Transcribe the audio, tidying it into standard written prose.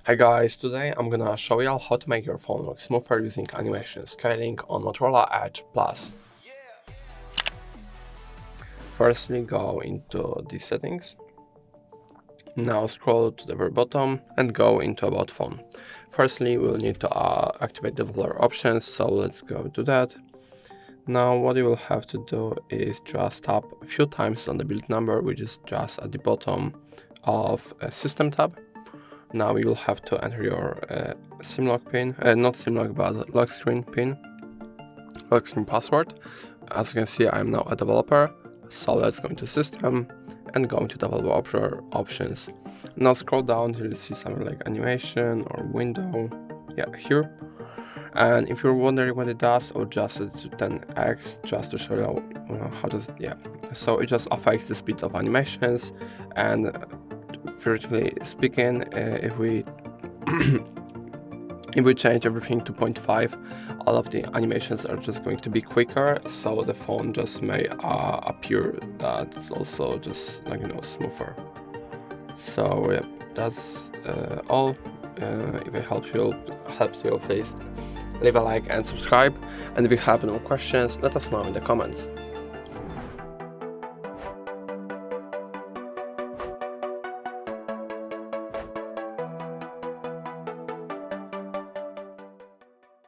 Hi guys, today I'm gonna show you how to make your phone look smoother using animation scaling on Motorola Edge Plus. Firstly, go into the settings. Now scroll to the very bottom and go into About Phone. Firstly, we'll need to activate developer options, so let's go to that. Now what you will have to do is just tap a few times on the build number, which is just at the bottom of a system tab. Now you'll have to enter your SIM-lock pin, not SIM-lock but lock screen pin, lock screen password. As you can see, I'm now a developer, so let's go into system and go into developer options. Now scroll down till you see something like animation or window, yeah, here. And if you're wondering what it does, I'll adjust it to 10x just to show you how does it, yeah. So it just affects the speed of animations, and theoretically speaking, if we if we change everything to 0.5, all of the animations are just going to be quicker, so the phone just may appear that it's also just smoother. So yeah, that's all. If it helps you, please leave a like and subscribe, and if you have no questions, let us know in the comments.